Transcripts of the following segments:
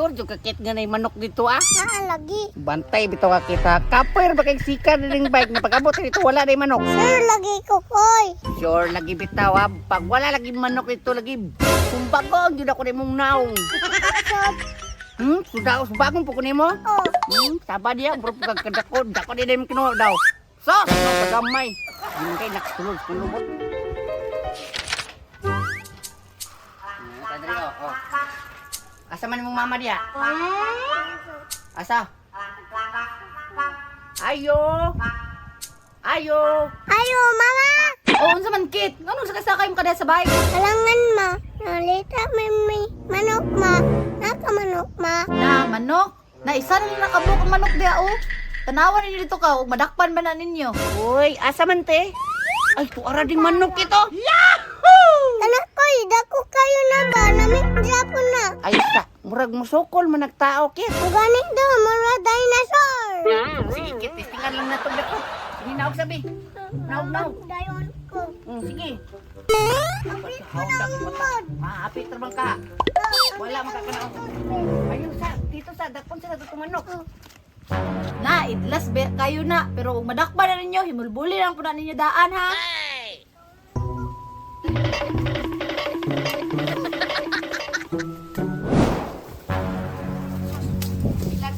Sure, yung kakit nga na yung manok dito ah. Lagi. Bantay bitaw ka kita. Kapoy ba kay sika ng bike na pag-abot dito wala na yung manok. Sir, lagi ko, koy. Sure, lagi bitaw ah. Pag wala lagi manok dito lagi. Sumbagong, yun ako na mong naong. Sumbagong po kunin mo? Oh. Saba dia, bro, pagkadakod. Dako din yung kinuha daw. Sos, pagkamay. Hindi kayo nakatulog, kulubot. Asa man mong mama dia? Asa? Ayo. Ayo. Ayo, mama. Oo, unsa man kit? Ngano sa kasakay mo kada sa bike? Alangan, ma. Nalita, may manok, ma. Naka manok, ma. Na manok. Na isa na lang nakabuk ang manok dia oh. Tanawan ninyo dito ka, ug madakpan man na ninyo. Uy, asa man te? Ay, tuara ding manok ito. Anak koy, dako kayo na ba? Namit-japon na. Ay, sa, murag musokol man nagtao kit. Uganit daw, mga dinosaur. Sige, kit, testingan lang na ito. Sige, naog sabi. Naog. Dayon ko. Sige. Kapit ko na umod. Apit terbang ka. Wala makakanaog. Ayun sa, dito sa, dakpon sa dito manok. Na, idlas kayo na. Pero ug madakpan na ninyo, himulbuli lang po na ninyo daan ha.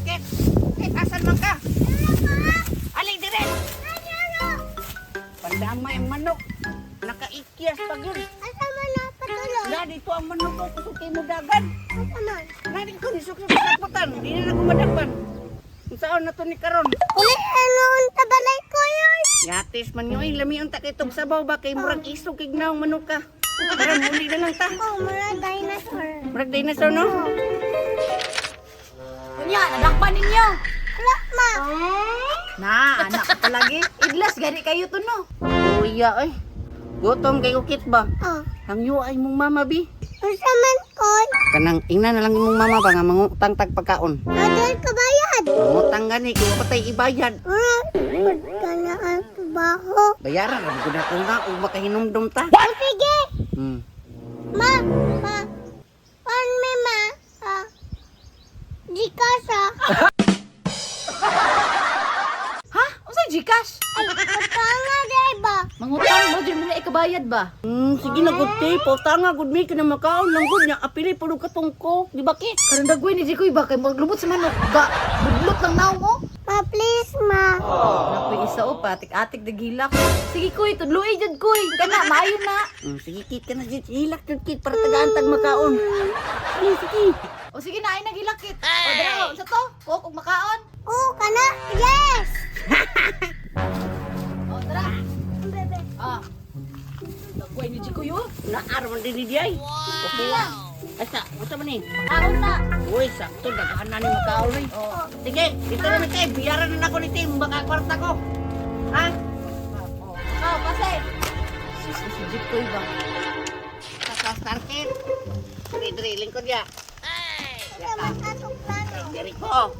Kit, kit, asan man ka? Alay, dire. Pandamay ang manok. Nakaikyas pa yun. Asa man na patulog? Na, dito ang manok ko. Kusuki mo dagan. Asa man? Na, dito nisuk sa kaputan. Di na nagumadakpan. Kung saan na to ni Karon? Uli, ano ang tabalay ko yun? Yatis man nyo. Lami ang takitog sabaw ba? Kay murag isog kignaw manok ka. Karon, muli na lang ta. Oh, mga dinosaur. Murag dinosaur, no? Kunya, nadakpan ninyo. Wala, ma. Na, anak ko palagi. Idlas gani kayo to no. Kuya, ay. Gutom kay ukit ba? Oh, Hangyo ay mong mama, bi. asa man koy? Kanang ingna na lang mong mama ba nga mangutang tagpagkaon. Adal ka bayad. Mangutang gani, kung patay ibayad. Ka na ang trabaho. Bayaran, rabi ko na kung nga, kung makahinumdum ta. Oh, sige. Ma. Paano may ma? Di kasa. Ha? Unsay Gcash? Ay, patanga day ba? Mangutang mo dyan muna ikabayad ba? Sige na, good day. Pautanga, good me, ka na makaon. Lang good niya, apili po katungko. Di ba, Kit? Karang dagway ni Jikoy ba? Kay maglubot sa manok. Ga, budlot lang naong oh. Ma, please, ma. Nakoy isa o, patik-atik dagilak. Sige kuy, tudloy dyan kuy. Kana, maayo na. Sige, Kit, ka na dyan. Hilak dyan, Kit, para tagaan tag makaon. Sige. O sige na, ay nagilakit. O dara, sa to, kuk ug makaon. Oh, kana? Yes. O dara. Bebe. Ah. Dagway ni Jikoy oh. Naaraman din ni Diay. Okay lang. Asa, usa man ni? Makaon na. Uy, sakto, dagahan na ni makaon ni. Sige, dito na tayo. Biyaran na ako ni Tim. Baka kwarta ko. Ha? Oh, kasi. Si Jikoy ba? Sasastar, Kit. Diri, lingkod ya. Sa matutong plano. Diri ko.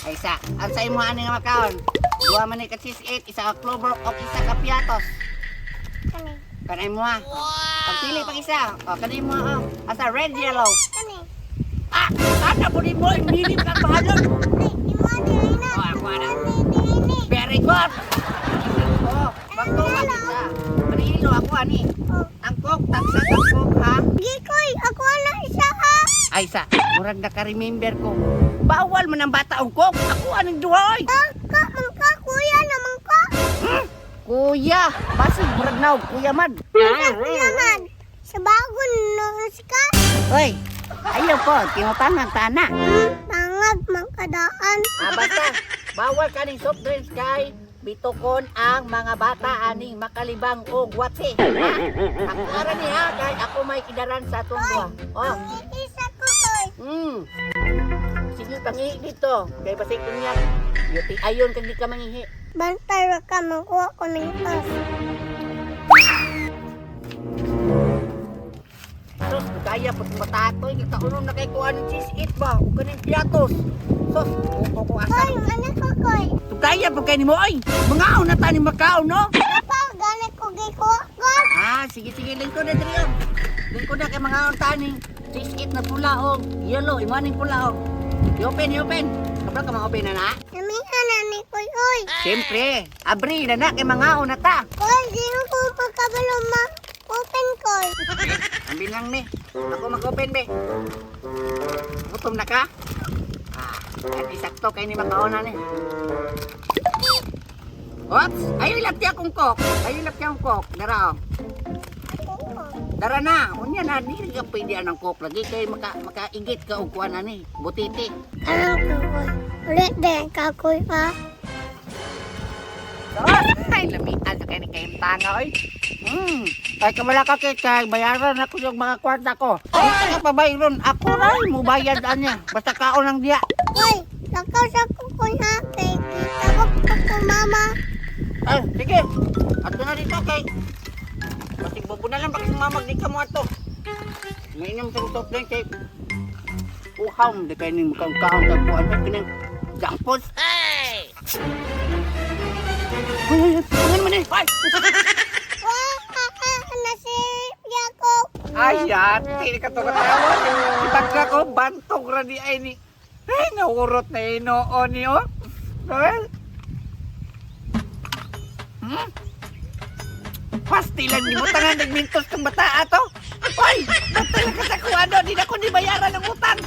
Ay sa, ang sa imo ani nga makaon. Duha man ni ka cheese 8, isa ka clover o isa ka piatos. Kani. Kanay mo ha. Pagpili pag isa. O, kanay mo ha. Asa red, yellow. Kani. Sana po ni mo, hindi ka pahalon. Ay, di mo dili na. Oh, ako na. Dili. Very good. Oh, bangko ka kita. Marilo ako ani. Oh. Tangkok, tangkok ha. Gikoy, ako na isa ha. Ay sa, murag naka-remember ko. Bawal man ang bata og kok. Ako anong duhoy. Mangka, kuya naman ka. Kuya, basig murag naog kuya man. Kuya man. Sa bagon no ka. Hoy, ayaw po, tinutangag tana. Tangag mangkadaan. Basta, bawal kaning soft drinks kay bitukon ang mga bata aning makalibang og wati. Ako ara ni ha, kay ako may kidaran sa atong duha. Oh, Isa ko koy. sige pangihi dito. Kay basig kunya. Yuti ayon kag di ka mangihi. Bantay ra ka mangkuha ko ng tas. Sos, kaya po matatoy. Kita unom na kay kuha ng cheese eat ba? O kaning piatos. Sos, ko asa. Koy, anak ko koy. Kaya po kayo ni mo ay. Mga na tani Macau, no? Papa, ganit ko gikuha ko. Sige, lingko na diri oh. Lingko na kay mga untaning. Cheese na pula og yellow, imaning pula og. I-open. Kapag ka mga open na. Namihan na ni Koy, oy. Siyempre, abri na kay mga una ta. Koy, sino ko pagkabalo open Koy? Ambil lang ni. Ako mag-open be. Gutom na ka? At isakto kay ni makauna ni. Oops! Ayaw ilapti akong kok. Dara oh. Dara na. Unya na, di ka pwede anang kok lagi kay makaingit ka og kuan ani. Butiti. Anong ko, Koy? Ulit din ka, Koy, ha? Ay, lamian sa kay ni kayong tanga oy. Ay kamala ka kay bayaran ako yung mga kwarta ko. Ay ka pa bayron. Ako na mo bayad anya. Basta kaon lang diya. Koy, lakaw sa ko, Koy, ha? Kay kita ko ko, mama. Ay, sige. Ato na dito kay. Kasi bobo na lang bakit mamag di ka mo ato. Mainom sa top drink kay. Uhaw, di kay ni mukhang kaon ka buwan pa kining jampos. Ay! Ay, mo ni. Ay! Nasirya ko. Ay, ati ka to katawon. Ipagka ko bantog ra di ay ni. Ay, naurot na inoon niyo. Well, pastilan ni mo tangan nagmintos kang bata ato. Ay, batal ka sa kuwado, di na ko ni bayaran ng utang.